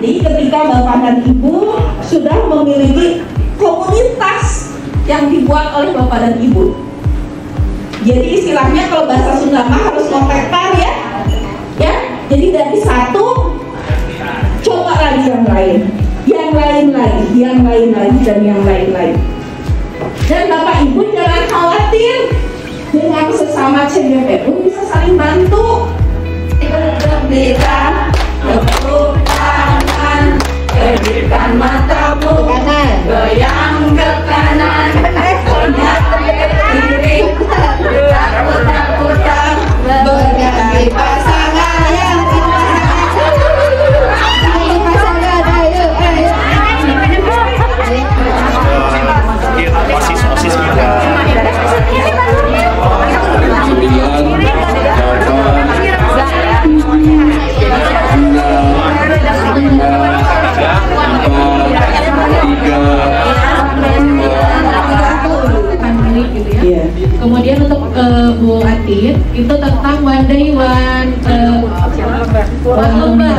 nanti ketika Bapak dan Ibu sudah memiliki komunitas yang dibuat oleh Bapak dan Ibu. Jadi istilahnya kalau bahasa Sunda mah harus kontektan ya. Ya, jadi dari satu coba lagi yang lain lagi, dan yang lain. Dan Bapak Ibu jangan khawatir, dengan sesama CGPU bisa saling bantu. Gembira, tepuk tangan, kedipkan matamu, goyang ke kanan, punya kiri, putar-putar, berganti pasangan yang osis kita. 9, 8, 3, 2, 1. Kemudian untuk Bu Atit itu tentang one day one lembar.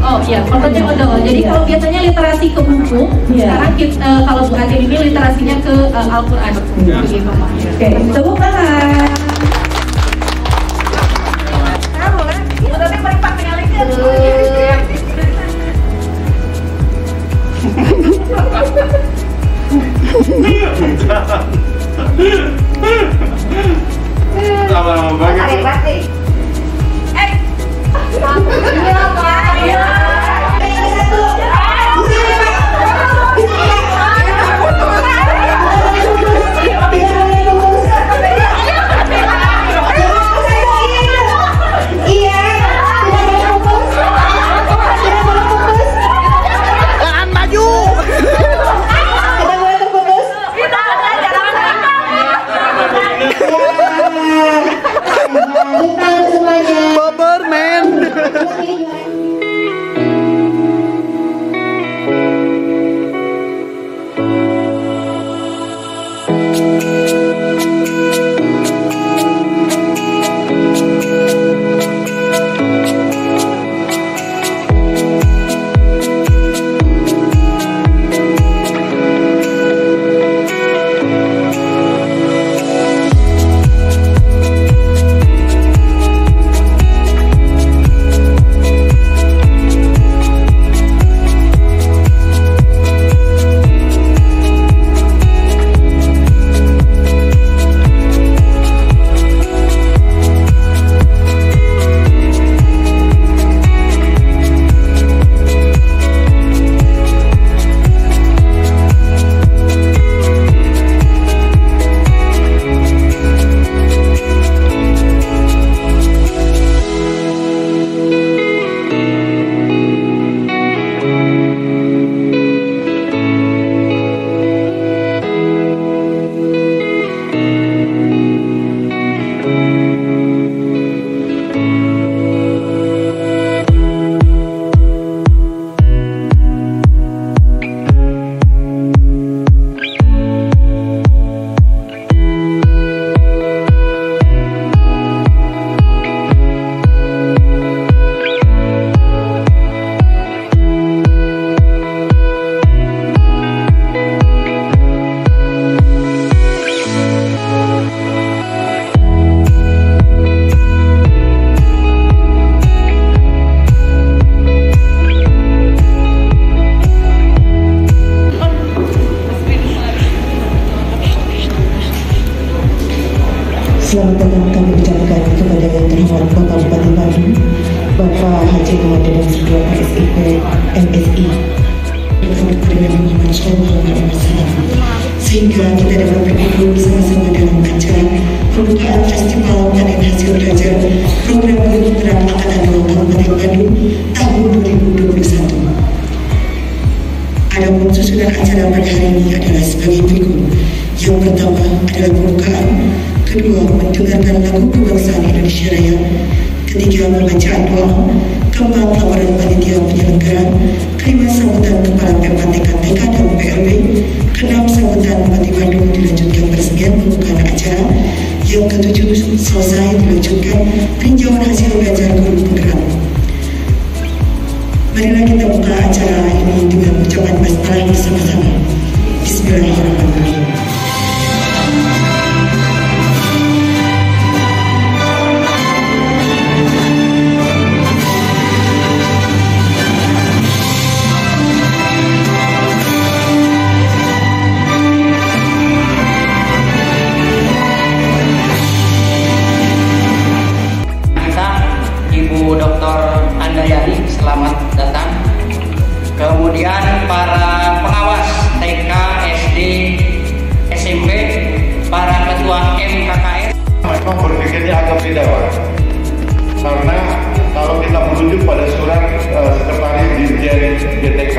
Oh iya, fotonya odol. Jadi kalau biasanya literasi ke buku, sekarang kita, kalau Bu Atit ini literasinya ke Al-Quran. Oke, tepuk tangan. Lama-lama banget. Selamat datang kami ucapkan kepada yang terhormat Bapak Bupati Bandung, Bapak Haji Muhammad dan Sedua SIP MSI, sehingga kita dapat berkumpul bersama-sama dalam acara pembukaan Festival Panen Hasil Belajar Program Guru Penerap Angkatan 2 Kabupaten Bandung tahun 2021. Adapun susunan acara pada hari ini adalah sebagai berikut. Yang pertama adalah pembukaan, kedua mendengarkan lagu kebangsaan Indonesia Raya, ketiga pembacaan doa, keempat laporan panitia penyelenggara, kelima sambutan kepala Pempat TKPK dan PLB, keenam sambutan Bupati Bandung dilanjutkan peresmian pembukaan acara, yang ketujuh selesai dilanjutkan peninjauan hasil belajar guru penggerak. Marilah kita buka acara ini dengan ucapan basmalah bersama-sama. Bismillahirrahmanirrahim. Ibu Dr. Andayani, selamat datang. Kemudian para pengawas TK, SD, SMP, para ketua MKKS. Memang berpikirnya agak beda, Pak. Karena kalau kita merujuk pada surat Sekretaris Dirjen GTK,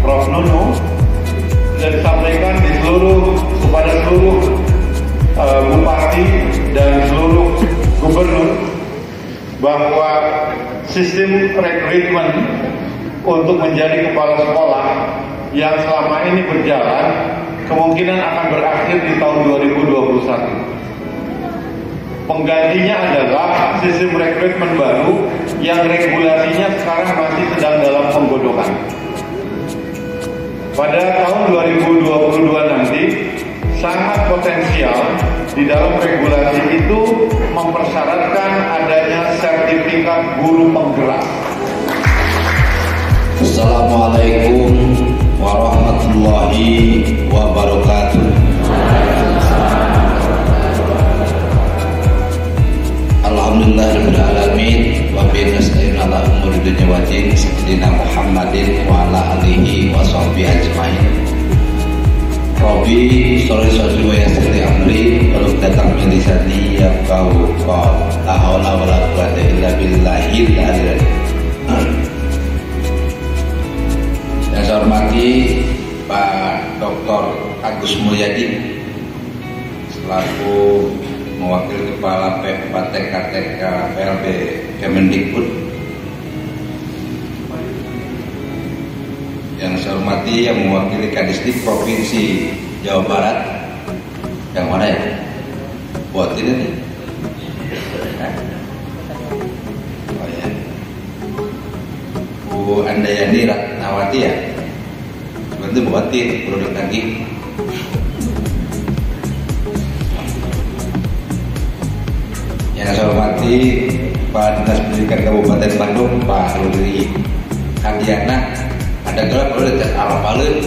Prof. Nunu, dan disampaikan kepada seluruh bupati dan seluruh gubernur bahwa sistem rekrutmen untuk menjadi kepala sekolah yang selama ini berjalan kemungkinan akan berakhir di tahun 2021. Penggantinya adalah sistem rekrutmen baru yang regulasinya sekarang masih sedang dalam penggodokan. Pada tahun 2022 nanti sangat potensial di dalam regulasi itu mempersyaratkan adanya sertifikat guru penggerak. Assalamualaikum warahmatullahi wabarakatuh. Alhamdulillahirabbil alamin wa bihi nasta'in ala umuri dunya wa din sayyidina Muhammadin wa ala alihi wa sahbihi ajmain. Robi sholli wa yassir amri wa datang milisani ya kau la haula wala quwwata illa billahil aliyyil azim. Yang saya hormati Pak Dr. Agus Mulyadi selaku mewakili Kepala PPTK PLB Kemendikbud. Yang saya hormati yang mewakili Kadisdik Provinsi Jawa Barat. Yang mana ya? Buat ini nih. Oh ya. Bu Andayani Ratnawati ya. Bantu buati produk lagi. Yang saya hormati Pak Dinas Pendidikan Kabupaten Bandung, Pak Rudi Handiana. Ada gelar boleh tes alpalun.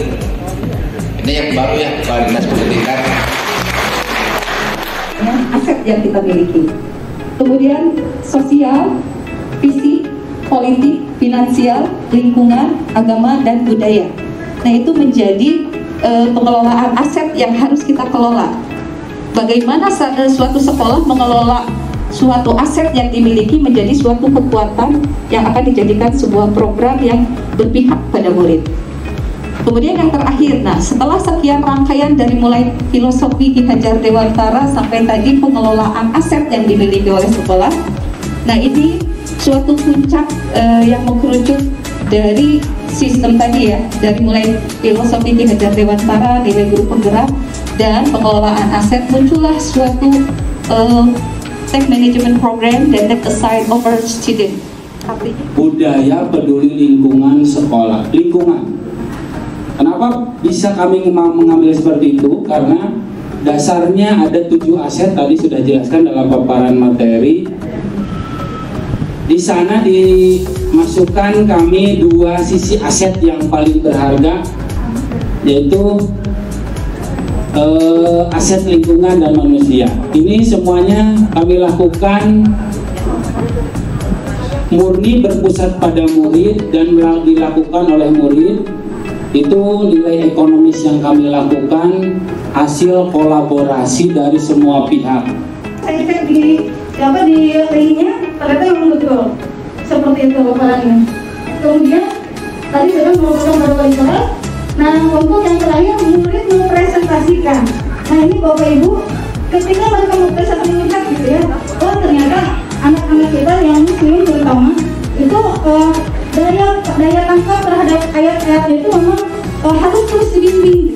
Ini yang baru ya, Pak Dinas Pendidikan. Aset yang kita miliki. Kemudian sosial, fisik, politik, finansial, lingkungan, agama, dan budaya. Nah, itu menjadi pengelolaan aset yang harus kita kelola. Bagaimana suatu sekolah mengelola suatu aset yang dimiliki menjadi suatu kekuatan yang akan dijadikan sebuah program yang berpihak pada murid. Kemudian yang terakhir, nah setelah sekian rangkaian dari mulai filosofi Ki Hajar Dewantara sampai tadi pengelolaan aset yang dimiliki oleh sekolah, nah ini suatu puncak yang mengerucut dari sistem tadi ya, dari mulai filosofi Ki Hajar Dewantara, nilai guru penggerak, dan pengelolaan aset, muncullah suatu tech management program dan take aside over student. Budaya peduli lingkungan sekolah. Lingkungan. Kenapa bisa kami mengambil seperti itu? Karena dasarnya ada 7 aset, tadi sudah jelaskan dalam paparan materi. Di sana dimasukkan kami 2 sisi aset yang paling berharga, yaitu aset lingkungan dan manusia. Ini semuanya kami lakukan murni berpusat pada murid dan dilakukan oleh murid. Itu nilai ekonomis yang kami lakukan hasil kolaborasi dari semua pihak. Saya cek di linknya, ternyata memang betul seperti itu laporannya. Kemudian tadi sudah melakukan beberapa ibarat. Nah, untuk yang terakhir murid mempresentasikan. Nah, ini Bapak Ibu, ketika mereka mempresentasikan gitu ya, oh ternyata anak-anak kita yang muslim terutama itu daya tangkap terhadap ayat-ayat itu memang harus terus dibimbing,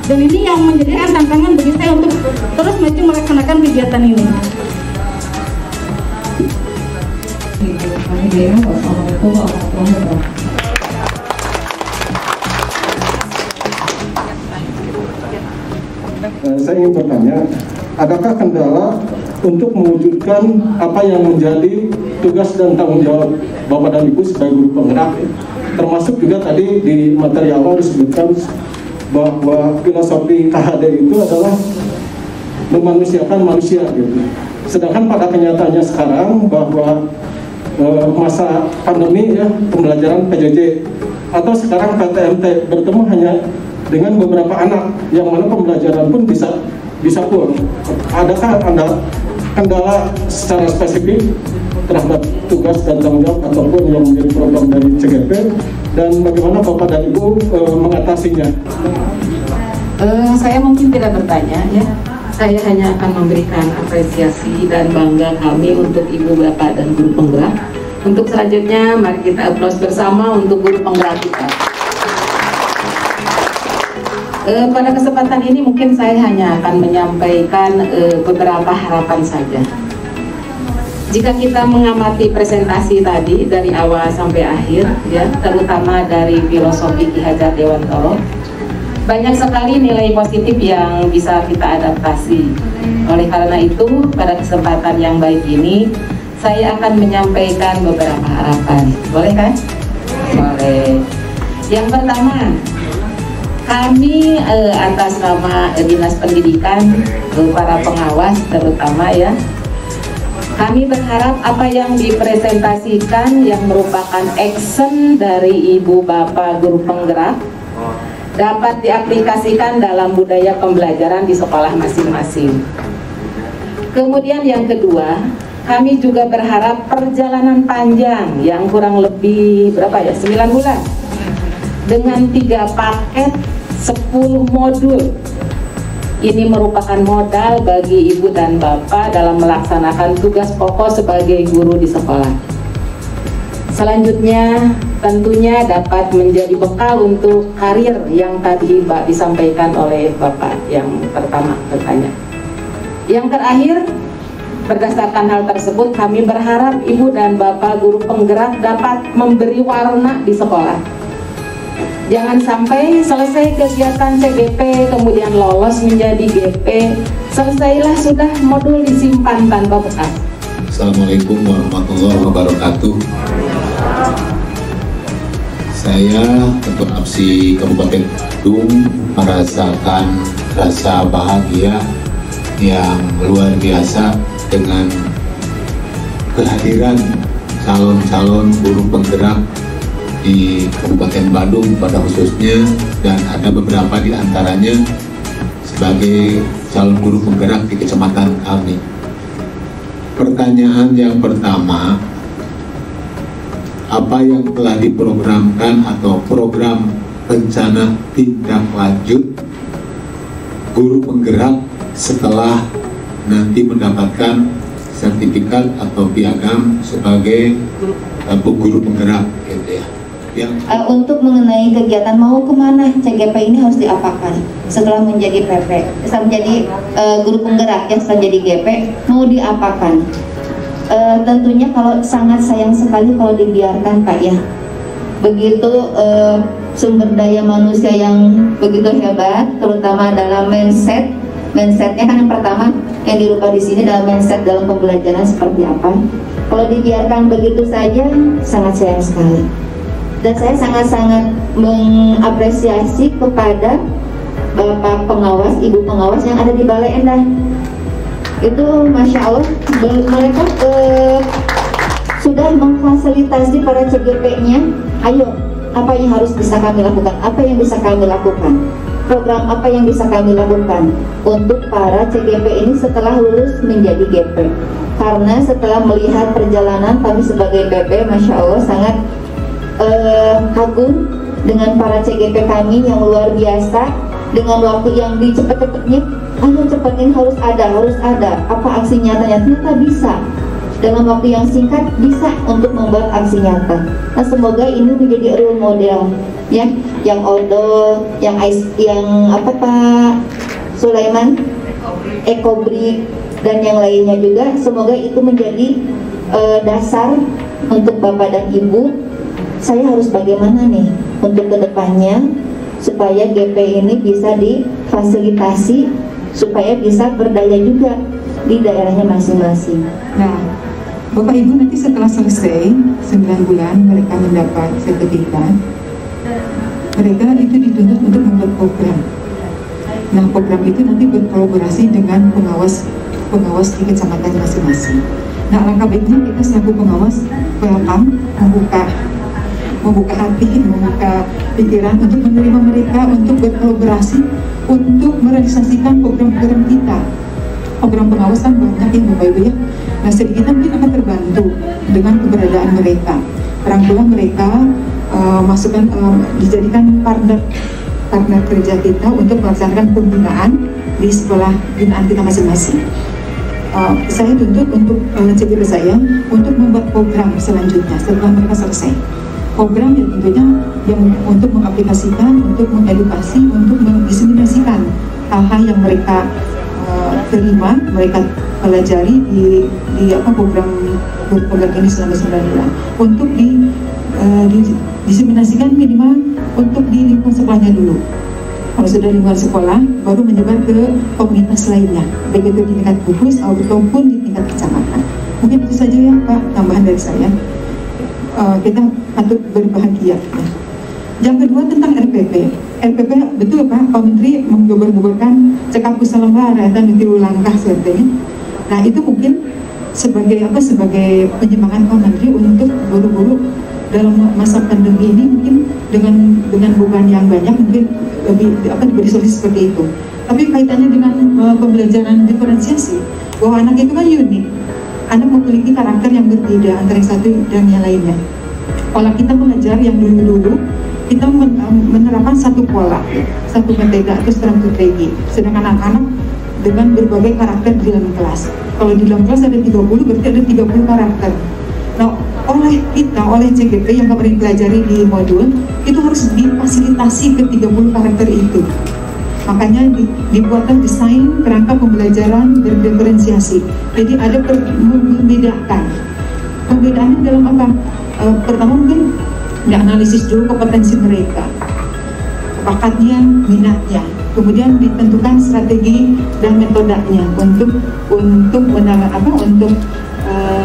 dan ini yang menjadikan tantangan bagi saya untuk terus maju melaksanakan kegiatan ini. sebagainya. Wassalamualaikum warahmatullahi wabarakatuh. Saya ingin bertanya, adakah kendala untuk mewujudkan apa yang menjadi tugas dan tanggung jawab Bapak dan Ibu sebagai guru penggerak? Termasuk juga tadi di materi awal disebutkan bahwa filosofi KHD itu adalah memanusiakan manusia gitu. Sedangkan pada kenyataannya sekarang bahwa masa pandemi ya, pembelajaran PJJ atau sekarang PTMT bertemu hanya dengan beberapa anak yang mana pembelajaran pun bisa full. Adakah Anda kendala secara spesifik terhadap tugas dan tanggung jawab ataupun yang menjadi program dari CGP, dan bagaimana Bapak dan Ibu mengatasinya? Saya mungkin tidak bertanya ya. Saya hanya akan memberikan apresiasi dan bangga kami untuk Ibu, Bapak, dan guru penggerak. Untuk selanjutnya, mari kita aplaus bersama untuk guru penggerak kita. Pada kesempatan ini mungkin saya hanya akan menyampaikan beberapa harapan saja. Jika kita mengamati presentasi tadi dari awal sampai akhir, ya, terutama dari filosofi Ki Hajar Dewantoro, banyak sekali nilai positif yang bisa kita adaptasi. Oleh karena itu, pada kesempatan yang baik ini, saya akan menyampaikan beberapa harapan. Boleh kan? Boleh. Yang pertama, kami atas nama Dinas Pendidikan, para pengawas terutama ya, kami berharap apa yang dipresentasikan yang merupakan action dari Ibu Bapak guru penggerak dapat diaplikasikan dalam budaya pembelajaran di sekolah masing-masing. Kemudian yang kedua, kami juga berharap perjalanan panjang yang kurang lebih berapa ya, 9 bulan dengan 3 paket 10 modul ini merupakan modal bagi Ibu dan Bapak dalam melaksanakan tugas pokok sebagai guru di sekolah. Selanjutnya tentunya dapat menjadi bekal untuk karir yang tadi Mbak disampaikan oleh Bapak yang pertama bertanya. Yang terakhir, berdasarkan hal tersebut kami berharap Ibu dan Bapak guru penggerak dapat memberi warna di sekolah. Jangan sampai selesai kegiatan CGP kemudian lolos menjadi GP, selesailah sudah modul disimpan tanpa bekas. Assalamualaikum warahmatullahi wabarakatuh. Saya Ketua APSI Kabupaten Bandung merasakan rasa bahagia yang luar biasa dengan kehadiran calon-calon guru penggerak di Kabupaten Bandung pada khususnya, dan ada beberapa di antaranya sebagai calon guru penggerak di kecamatan kami. Pertanyaan yang pertama, apa yang telah diprogramkan atau program rencana tindak lanjut guru penggerak setelah nanti mendapatkan sertifikat atau piagam sebagai guru penggerak gitu ya. Untuk mengenai kegiatan mau kemana CGP ini harus diapakan setelah menjadi PP, setelah menjadi guru penggerak ya, setelah jadi GP mau diapakan? Tentunya kalau sangat sayang sekali kalau dibiarkan Pak ya. Begitu sumber daya manusia yang begitu hebat, terutama dalam mindsetnya kan yang pertama yang dirubah di sini dalam mindset dalam pembelajaran seperti apa. Kalau dibiarkan begitu saja sangat sayang sekali. Dan saya sangat-sangat mengapresiasi kepada Bapak pengawas, Ibu pengawas yang ada di Balai Endah. Itu Masya Allah, mereka sudah memfasilitasi para CGP-nya. Ayo, apa yang harus bisa kami lakukan? Apa yang bisa kami lakukan? Program apa yang bisa kami lakukan untuk para CGP ini setelah lulus menjadi GP? Karena setelah melihat perjalanan kami sebagai PP, Masya Allah sangat kagum dengan para CGP kami yang luar biasa, dengan waktu yang dicepet-cepetnya. Ayo cepetin, harus ada apa aksi nyatanya, ternyata bisa dalam waktu yang singkat bisa untuk membuat aksi nyata. Nah, semoga ini menjadi role model ya, yang odol, yang apa Pak Sulaiman ekobrik, dan yang lainnya juga. Semoga itu menjadi dasar untuk Bapak dan Ibu. Saya harus bagaimana nih untuk kedepannya supaya GP ini bisa difasilitasi supaya bisa berdaya juga di daerahnya masing-masing. Nah, Bapak Ibu nanti setelah selesai 9 bulan mereka mendapat sertifikat, mereka itu dituntut untuk membuat program. Nah, program itu nanti berkolaborasi dengan pengawas di kecamatan masing-masing. Nah, langkah baiknya kita selaku pengawas welcome, membuka hati, membuka pikiran untuk menerima mereka, untuk berkolaborasi, untuk merealisasikan program-program kita. Program pengawasan banyak ya Bapak Ibu ya. Nah, sedikit mungkin akan terbantu dengan keberadaan mereka. Rangkulan mereka masukkan dijadikan partner kerja kita untuk melaksanakan pembinaan di sekolah binaan kita masing-masing. Saya tuntut untuk CGP saya untuk membuat program selanjutnya setelah mereka selesai. Program yang tentunya yang untuk mengaplikasikan, untuk mengedukasi, untuk mendiseminasikan hal-hal yang mereka terima, mereka pelajari di program ini selama 9 bulan untuk diseminasikan minimal untuk di lingkungan sekolahnya dulu. Kalau sudah lingkungan sekolah, baru menyebar ke komunitas lainnya, baik itu di tingkat gugus ataupun di tingkat kecamatan. Mungkin itu saja ya Pak, tambahan dari saya. Kita patut berbahagia. Yang kedua tentang RPP. RPP betul Pak Menteri menggobor-goborkan cekap usaha dan ditiru langkah sebagainya. Nah itu mungkin sebagai penyemangat Pak Menteri untuk buru-buru dalam masa pandemi ini, mungkin dengan beban yang banyak mungkin diberi solusi seperti itu. Tapi kaitannya dengan pembelajaran diferensiasi, bahwa anak itu kan unik, anak memiliki karakter yang berbeda antara yang satu dan yang lainnya. Pola kita mengajar yang dulu-dulu kita menerapkan satu pola, satu metode atau strategi. Sedangkan anak-anak dengan berbagai karakter di dalam kelas. Kalau di dalam kelas ada 30, berarti ada 30 karakter. Nah, oleh CGP yang kemarin pelajari di modul, itu harus difasilitasi ke 30 karakter itu. Makanya dibuatkan desain kerangka pembelajaran berdiferensiasi. Jadi ada membedakan. Pembedaannya dalam apa? Pertama mungkin dianalisis dulu kompetensi mereka, bakatnya, minatnya. Kemudian ditentukan strategi dan metodenya untuk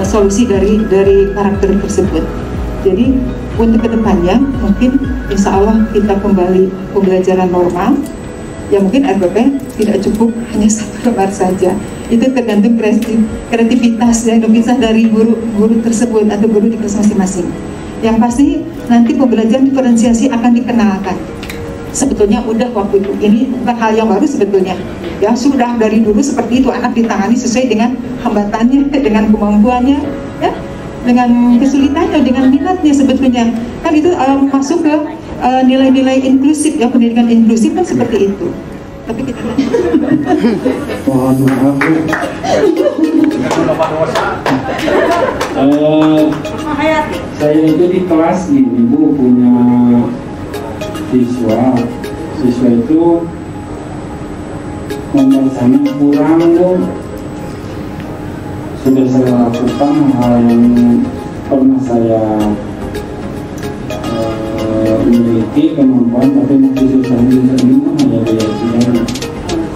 solusi dari karakter tersebut. Jadi untuk kedepannya mungkin insya Allah kita kembali pembelajaran normal. Ya mungkin RPP tidak cukup hanya 1 lembar saja. Itu tergantung kreativitas yang bisa dari guru tersebut atau guru di kelas masing-masing. Yang pasti nanti pembelajaran diferensiasi akan dikenalkan. Sebetulnya udah waktu itu, ini bukan hal yang baru sebetulnya. Ya sudah dari dulu seperti itu, anak ditangani sesuai dengan hambatannya, dengan kemampuannya, ya, dengan kesulitannya, dengan minatnya sebetulnya. Kan itu masuk ke nilai-nilai inklusif, ya, pendidikan inklusif kan seperti itu. Tapi kita mohon maaf saya itu di kelas gini Bu, punya siswa itu membacanya kurang Bu. Sudah saya lakukan hal yang pernah saya memiliki kemampuan, tapi masih susah diterima ya Bu.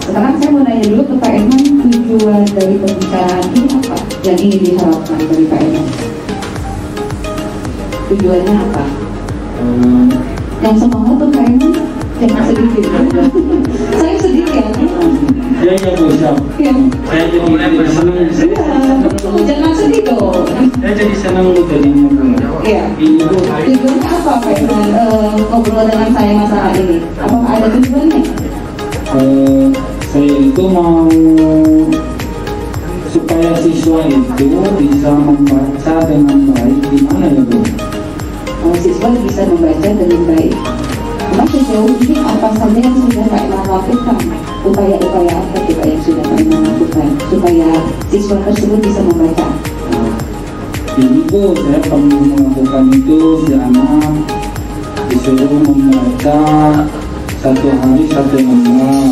Sekarang saya mau nanya dulu ke Pak Edman, tujuan dari pembicaraan ini apa? Yang ingin diharapkan dari Pak Edman? Tujuannya apa? Yang semangat tuh Pak Edman, jangan sedikit. Saya sedih ya. Ya Bu, siap. Saya jadi senang. Jangan sedih dong. Saya jadi senang jadinya Bu. Iya. Tujuannya apa Pak Edman ngobrol dengan saya masalah ini? Apakah ada tujuannya? Saya itu mau supaya siswa itu bisa membaca dengan baik. Gimana ya Bu? Siswa bisa membaca dengan baik. Memang sejauh ini apa saja yang sudah Pak Edman lakukan? Upaya-upaya apa juga yang sudah Pak Edman lakukan supaya siswa tersebut bisa membaca? Ini Bu, saya pernah melakukan itu, si anak disuruh membaca 1 hari 1 lembar.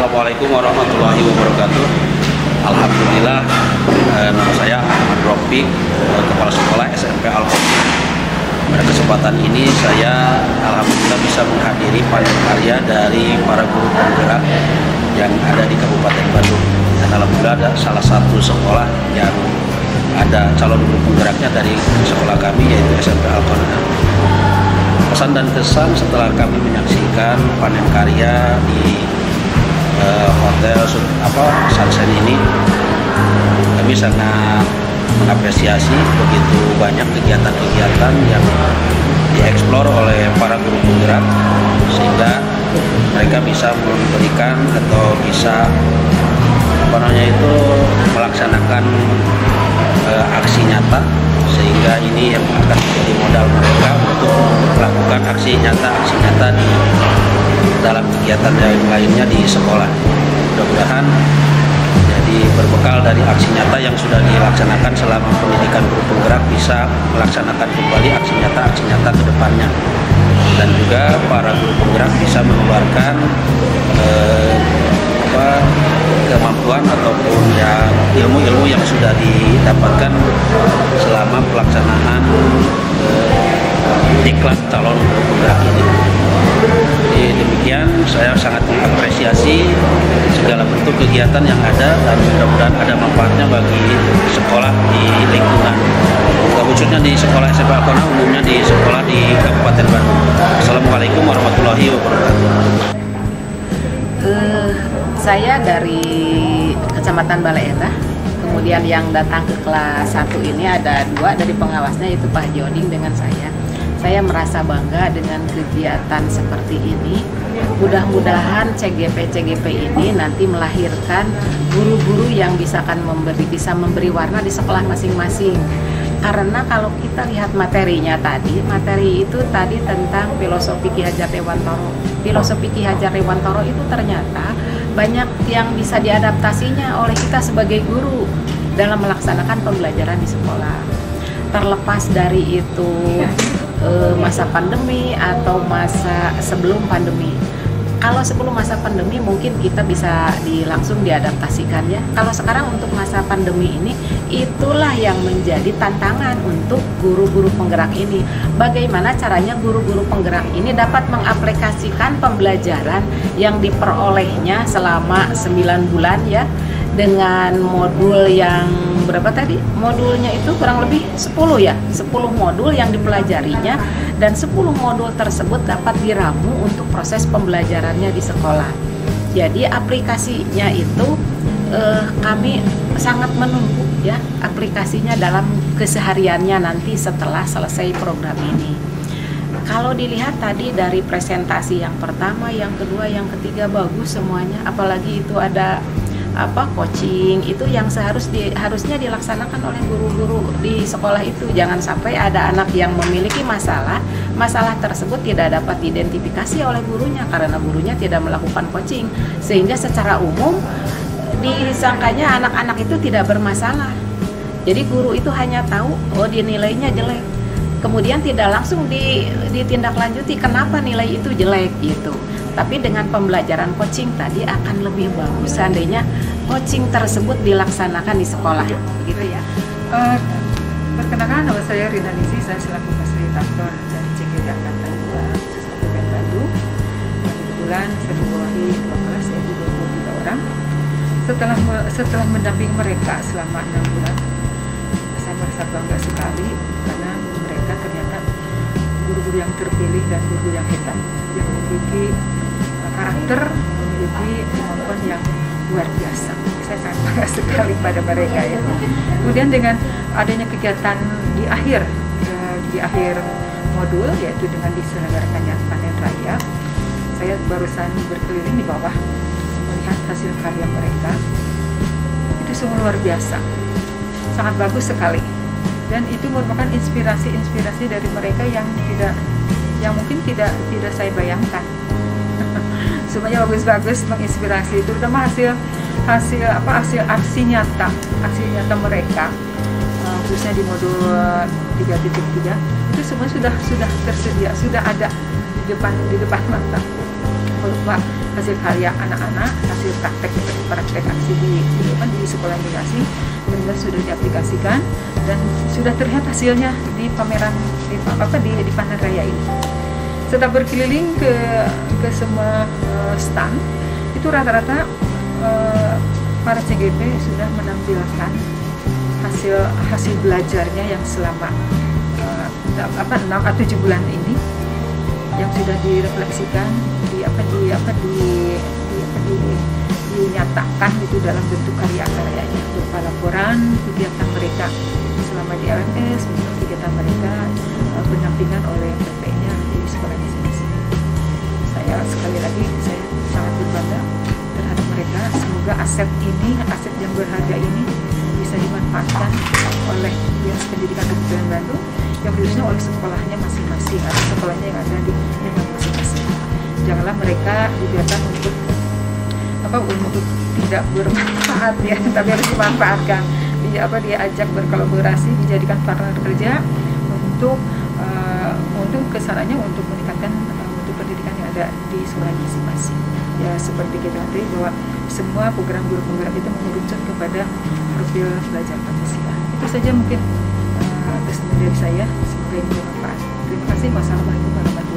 Assalamualaikum warahmatullahi wabarakatuh. Alhamdulillah, nama saya Ahmad Rofiq, Kepala Sekolah SMP Al-Qassim. Pada kesempatan ini saya alhamdulillah bisa menghadiri panen karya dari para guru penggerak yang ada di Kabupaten Bandung. Dan alhamdulillah ada salah satu sekolah yang ada calon guru penggeraknya dari sekolah kami, yaitu SMP Al-Qassim. Pesan dan kesan setelah kami menyaksikan panen karya di hotel Sunshine ini, kami sangat mengapresiasi begitu banyak kegiatan-kegiatan yang dieksplor oleh para guru penggerak, sehingga mereka bisa memberikan atau bisa melaksanakan aksi nyata, sehingga ini yang akan menjadi modal mereka untuk melakukan aksi nyata di dalam kegiatan yang lainnya di sekolah. Mudah-mudahan jadi berbekal dari aksi nyata yang sudah dilaksanakan selama pendidikan guru penggerak bisa melaksanakan kembali aksi nyata ke depannya, dan juga para guru penggerak bisa mengeluarkan kemampuan ataupun ilmu-ilmu yang sudah didapatkan selama pelaksanaan diklat calon guru penggerak ini. Jadi demikian, saya sangat mengapresiasi segala bentuk kegiatan yang ada, dan mudah-mudahan ada manfaatnya bagi sekolah di lingkungan, khususnya di sekolah SMP Al-Qassim, umumnya di sekolah di Kabupaten Bandung. Assalamualaikum warahmatullahi wabarakatuh. Saya dari Kecamatan Balai Endah, kemudian yang datang ke kelas 1 ini ada 2 dari pengawasnya, yaitu Pak Joding dengan saya. Saya merasa bangga dengan kegiatan seperti ini. Mudah-mudahan CGP ini nanti melahirkan guru-guru yang bisa memberi warna di sekolah masing-masing. Karena kalau kita lihat materinya tadi, materi itu tadi tentang filosofi Ki Hajar Dewantoro. Filosofi Ki Hajar Dewantoro itu ternyata banyak yang bisa diadaptasinya oleh kita sebagai guru dalam melaksanakan pembelajaran di sekolah. Terlepas dari itu masa pandemi atau masa sebelum pandemi. Kalau sebelum masa pandemi mungkin kita bisa langsung diadaptasikan ya. Kalau sekarang untuk masa pandemi ini, itulah yang menjadi tantangan untuk guru-guru penggerak ini. Bagaimana caranya guru-guru penggerak ini dapat mengaplikasikan pembelajaran yang diperolehnya selama 9 bulan ya, dengan modul yang berapa tadi? Modulnya itu kurang lebih 10 ya, 10 modul yang dipelajarinya, dan 10 modul tersebut dapat diramu untuk proses pembelajarannya di sekolah. Jadi aplikasinya itu kami sangat menunggu ya, aplikasinya dalam kesehariannya nanti setelah selesai program ini. Kalau dilihat tadi dari presentasi yang pertama, yang kedua, yang ketiga bagus semuanya, apalagi itu ada coaching, itu yang harusnya dilaksanakan oleh guru-guru di sekolah itu. Jangan sampai ada anak yang memiliki masalah tersebut tidak dapat diidentifikasi oleh gurunya karena gurunya tidak melakukan coaching, sehingga secara umum disangkanya anak-anak itu tidak bermasalah. Jadi guru itu hanya tahu dia nilainya jelek, kemudian tidak langsung ditindaklanjuti kenapa nilai itu jelek gitu. Tapi dengan pembelajaran coaching tadi akan lebih bagus seandainya coaching tersebut dilaksanakan di sekolah, begitu ya. Perkenalkan, nama saya Rina Nizi, saya selaku fasilitator dari CGD Angkatan 2 khusus Kabupaten Bandung. Kebetulan saya membawahi 2 kelas, yaitu 23 orang. Setelah mendampingi mereka selama 6 bulan, saya merasa bangga sekali karena mereka ternyata guru-guru yang terpilih dan guru yang hebat, yang memiliki karakter, memiliki kemampuan yang luar biasa. Saya sangat bangga sekali pada mereka ya. Kemudian dengan adanya kegiatan di akhir modul, yaitu dengan diselenggarakannya panen raya, saya barusan berkeliling di bawah melihat hasil karya mereka. Itu semua luar biasa, sangat bagus sekali, dan itu merupakan inspirasi dari mereka yang mungkin tidak saya bayangkan. Semuanya bagus-bagus, menginspirasi, terutama hasil aksi nyata mereka, khususnya di modul 3.3 itu semua sudah tersedia, sudah ada di depan mata. Pak hasil karya anak-anak, hasil praktek aksi di sekolah edukasi, dan sudah diaplikasikan dan sudah terlihat hasilnya di pameran di panen raya ini. Setelah berkeliling ke semua stand, itu rata-rata para CGP sudah menampilkan hasil belajarnya yang selama 6 atau 7 bulan ini, yang sudah direfleksikan, dinyatakan itu dalam bentuk karya-karyanya, berupa laporan kegiatan mereka selama di LMS, bentuk kegiatan mereka pendampingan oleh PP-nya di sekolah masing-masing. Saya sekali lagi sangat berbangga terhadap mereka. Semoga aset yang berharga ini bisa dimanfaatkan oleh Dinas Pendidikan Kabupaten Bandung, yang khususnya oleh sekolahnya masing-masing atau sekolahnya yang ada di lingkungan masing-masing. Janganlah mereka dibiarkan untuk tidak bermanfaat ya, tapi harus dimanfaatkan. Diajak berkolaborasi, dijadikan partner kerja untuk kesananya untuk meningkatkan mutu pendidikan yang ada di sekolah masing-masing. Ya, seperti kita ketahui bahwa semua program guru penggerak itu mengerucut kepada profil belajar Pancasila. Itu saja mungkin dari saya. Semoga ini bermanfaat. Terima kasih. Wassalamualaikum warahmatullahi wabarakatuh.